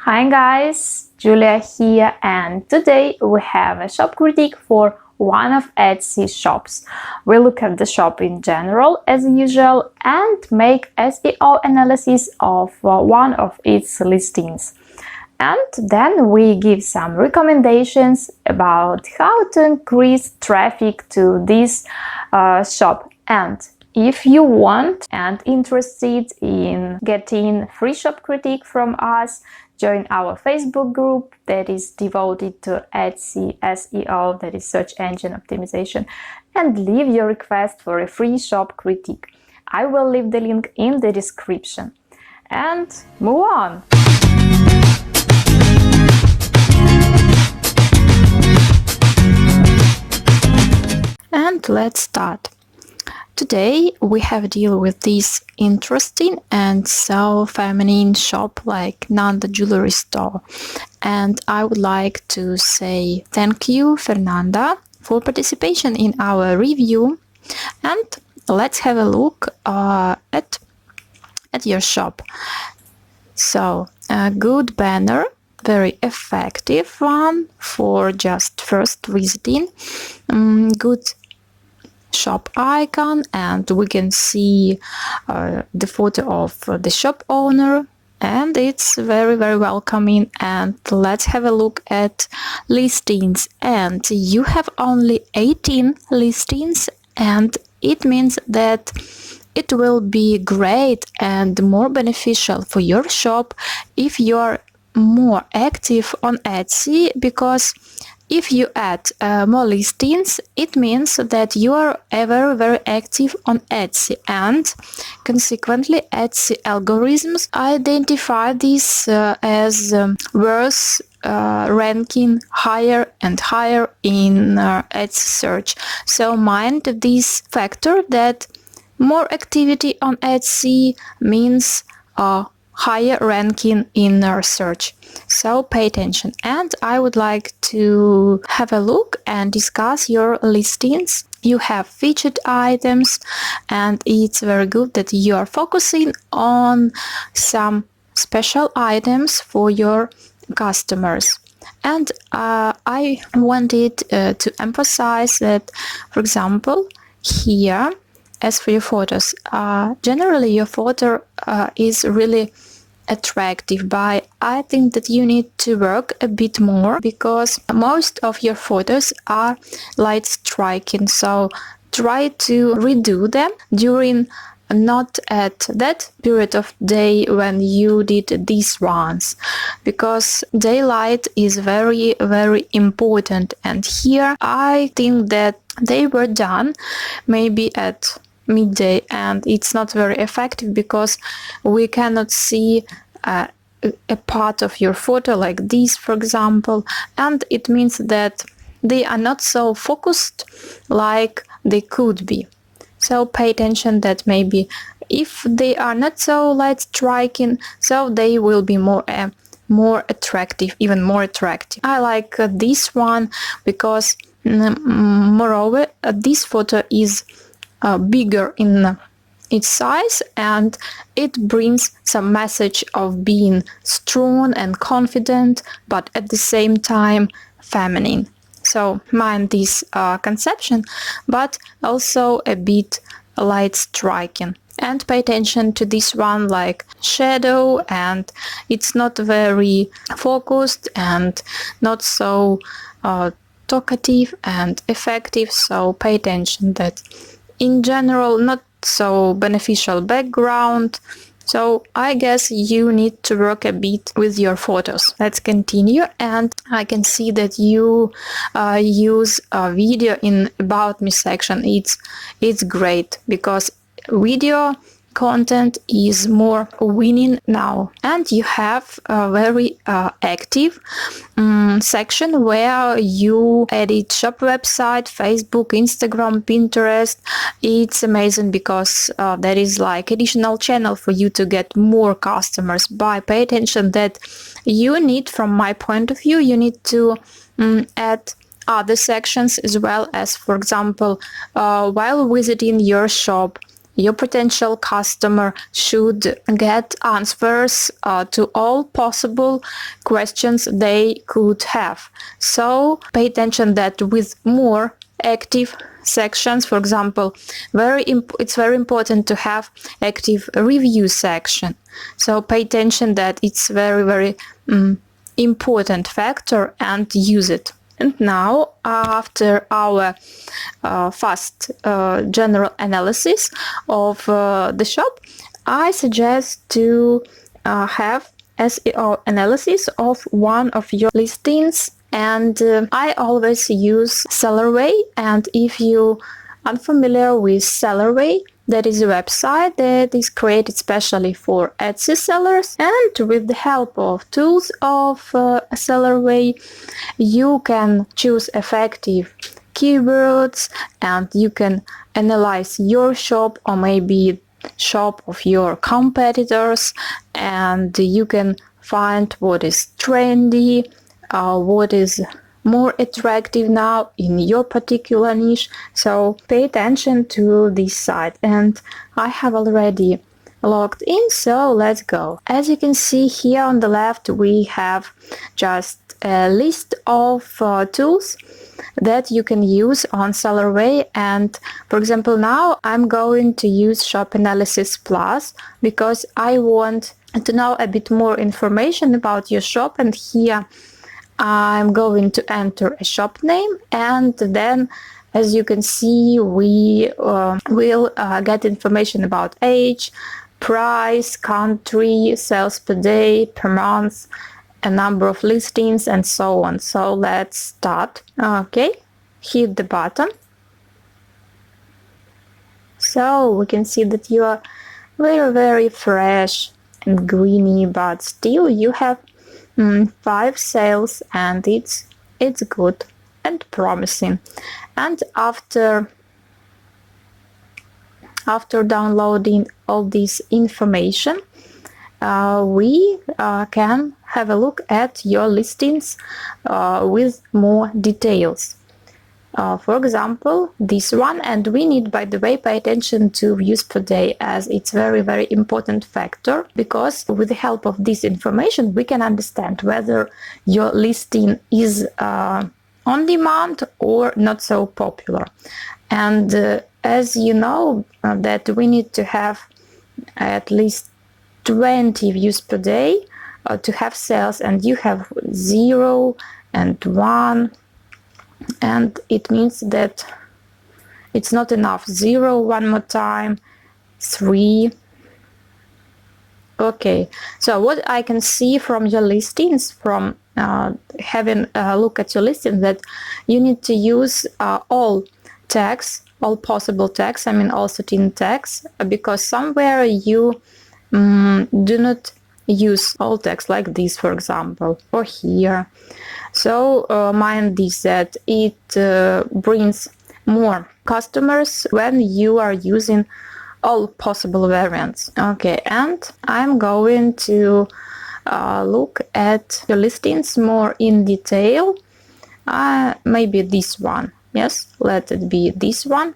Hi guys, Julia here, and today we have a shop critique for one of Etsy's shops. We look at the shop in general as usual and make SEO analysis of one of its listings. And then we give some recommendations about how to increase traffic to this shop. And if you want and interested in getting free shop critique from us, join our Facebook group that is devoted to Etsy SEO, that is search engine optimization, and leave your request for a free shop critique. I will leave the link in the description. And move on! And let's start. Today we have to deal with this interesting and so feminine shop like Nanda Jewelry Store. And I would like to say thank you, Fernanda, for participation in our review. And let's have a look at your shop. So, a good banner, very effective one for just first visiting. Good shop icon, and we can see the photo of the shop owner, and it's very welcoming. And let's have a look at listings, and you have only 18 listings, and it means that it will be great and more beneficial for your shop if you're more active on Etsy, because if you add more listings, it means that you are very active on Etsy, and consequently Etsy algorithms identify this as worth ranking higher and higher in Etsy search. So mind this factor that more activity on Etsy means higher ranking in our search. So pay attention. And I would like to have a look and discuss your listings. You have featured items, and it's very good that you are focusing on some special items for your customers. And I wanted to emphasize that, for example, here, as for your photos, generally your photo is really attractive, but I think that you need to work a bit more, because most of your photos are light striking. So try to redo them during not at that period of day when you did these ones, because daylight is very important. And here I think that they were done maybe at midday, and it's not very effective because we cannot see a part of your photo like this, for example, and it means that they are not so focused like they could be. So pay attention that maybe if they are not so light striking, so they will be more attractive, even more attractive. I like this one because moreover this photo is bigger in its size, and it brings some message of being strong and confident, but at the same time feminine. So mind this conception, but also a bit light striking. And pay attention to this one like shadow, and it's not very focused and not so talkative and effective. So pay attention that in general not so beneficial background. So I guess you need to work a bit with your photos. Let's continue. And I can see that you use a video in About Me section. It's great because video content is more winning now, and you have a very active section where you edit shop website, Facebook, Instagram, Pinterest. It's amazing because that is like additional channel for you to get more customers. But pay attention that you need, from my point of view, you need to add other sections as well, as for example while visiting your shop your potential customer should get answers to all possible questions they could have. So pay attention that with more active sections, for example, it's very important to have active review section. So pay attention that it's very important factor and use it. And now, after our fast general analysis of the shop, I suggest to have SEO analysis of one of your listings. And I always use Sellerway, and if you are unfamiliar with Sellerway, that is a website that is created specially for Etsy sellers, and with the help of tools of Sellerway, you can choose effective keywords and you can analyze your shop or maybe shop of your competitors, and you can find what is trendy, what is more attractive now in your particular niche. So pay attention to this site, and I have already logged in, so let's go. As you can see here on the left, we have just a list of tools that you can use on Sellerway. And for example, now I'm going to use Shop Analysis Plus because I want to know a bit more information about your shop, and here I'm going to enter a shop name, and then as you can see we will get information about age, price, country, sales per day, per month, a number of listings, and so on. So let's start. Okay, hit the button. So we can see that you are very fresh and greeny, but still you have 5 sales, and it's good and promising. And after downloading all this information, we can have a look at your listings with more details. For example, this one, and we need, by the way, pay attention to views per day, as it's very important factor, because with the help of this information we can understand whether your listing is on demand or not so popular. And as you know that we need to have at least 20 views per day to have sales, and you have 0 and 1, and it means that it's not enough. 0 one more time, 3. Okay, so what I can see from your listings, from having a look at your listing, that you need to use all tags, all possible tags, I mean all 13 tags, because somewhere you do not use all tags, like this for example, or here. So mind this, that it brings more customers when you are using all possible variants. Okay, and I'm going to look at your listings more in detail. Maybe this one. Yes, let it be this one.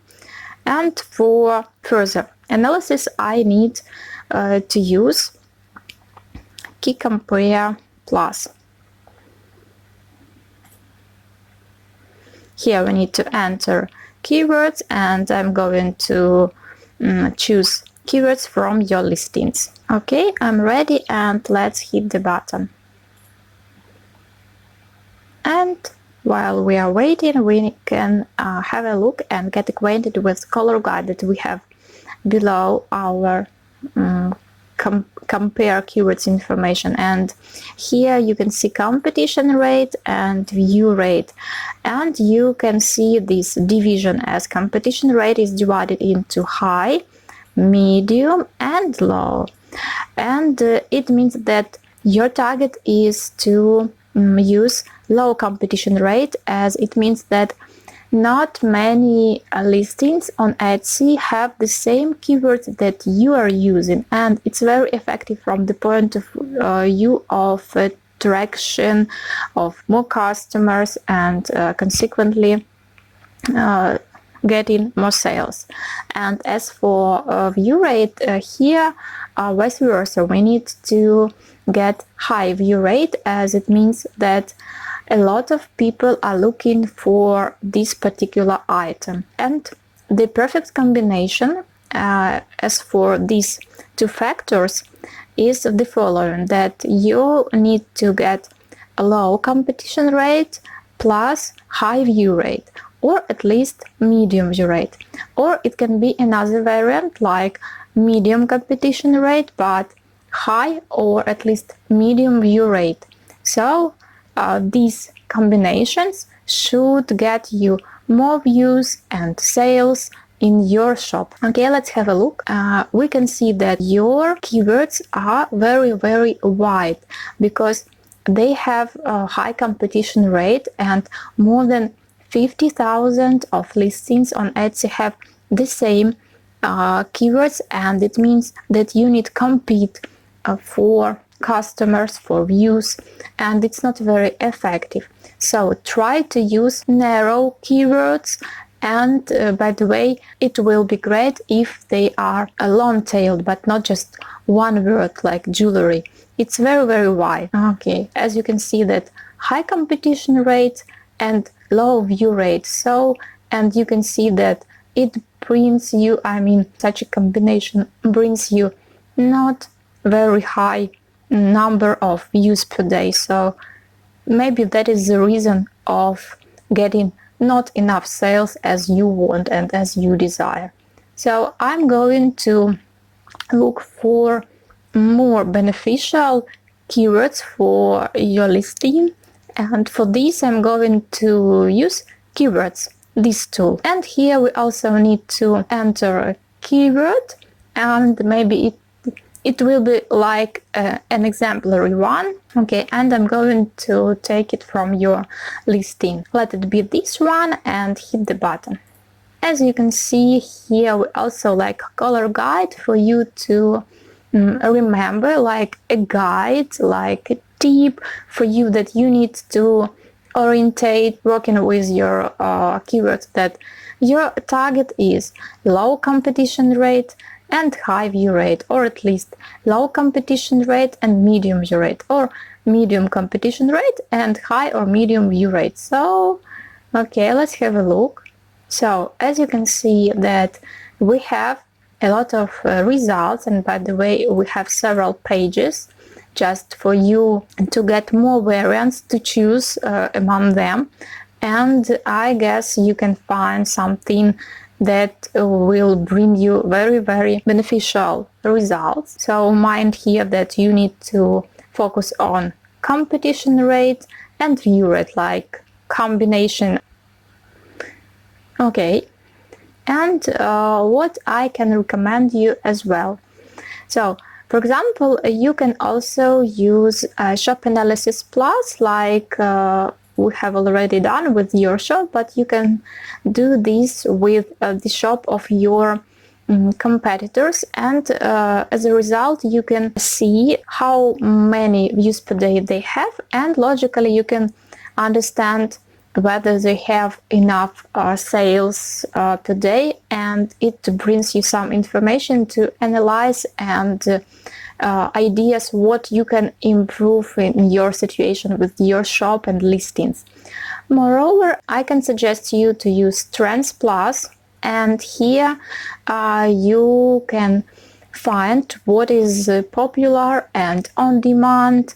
And for further analysis, I need to use Key Compare Plus. Here we need to enter keywords, and I'm going to choose keywords from your listings. Okay, I'm ready, and let's hit the button. And while we are waiting, we can have a look and get acquainted with the color guide that we have below our compare keywords information. And here you can see competition rate and view rate, and you can see this division, as competition rate is divided into high, medium and low, and it means that your target is to use low competition rate, as it means that not many listings on Etsy have the same keywords that you are using, and it's very effective from the point of view of attraction of more customers, and consequently getting more sales. And as for view rate, here vice versa, we need to get high view rate, as it means that a lot of people are looking for this particular item. And the perfect combination as for these two factors is the following, that you need to get a low competition rate plus high view rate, or at least medium view rate. Or it can be another variant like medium competition rate but high or at least medium view rate. So these combinations should get you more views and sales in your shop. Okay, let's have a look. We can see that your keywords are very wide because they have a high competition rate, and more than 50,000 of listings on Etsy have the same keywords, and it means that you need to compete for customers, for views, and it's not very effective. So try to use narrow keywords, and by the way, it will be great if they are long-tailed but not just one word like jewelry. It's very wide. Okay, as you can see that high competition rate and low view rate. So, and you can see that it brings you, such a combination brings you not very high number of views per day. So maybe that is the reason of getting not enough sales as you want and as you desire. So I'm going to look for more beneficial keywords for your listing, and for this I'm going to use keywords, this tool. And here we also need to enter a keyword, and maybe it will be like an exemplary one. Okay, and I'm going to take it from your listing. Let it be this one and hit the button. As you can see here, we also like color guide for you to remember, like a guide, like a tip for you that you need to orientate working with your keywords, that your target is low competition rate and high view rate, or at least low competition rate and medium view rate, or medium competition rate and high or medium view rate. So okay, let's have a look. So as you can see that we have a lot of results, and by the way, we have several pages just for you to get more variants to choose among them. And I guess you can find something that will bring you very beneficial results. So mind here that you need to focus on competition rate and view rate, like combination. Okay, and what I can recommend you as well. So for example, you can also use Shop Analysis Plus, like we have already done with your shop, but you can do this with the shop of your competitors, and as a result you can see how many views per day they have, and logically you can understand whether they have enough sales per day, and it brings you some information to analyze and ideas what you can improve in your situation with your shop and listings. Moreover, I can suggest you to use Trends Plus, and here you can find what is popular and on demand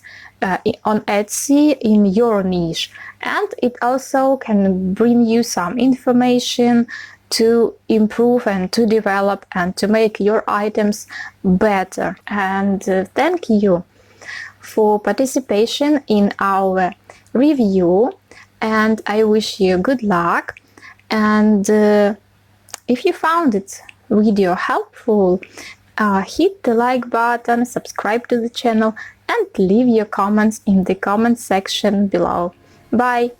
on Etsy in your niche, and it also can bring you some information to improve and to develop and to make your items better. And thank you for participation in our review, and I wish you good luck. And if you found this video helpful, hit the like button, subscribe to the channel, and leave your comments in the comment section below. Bye!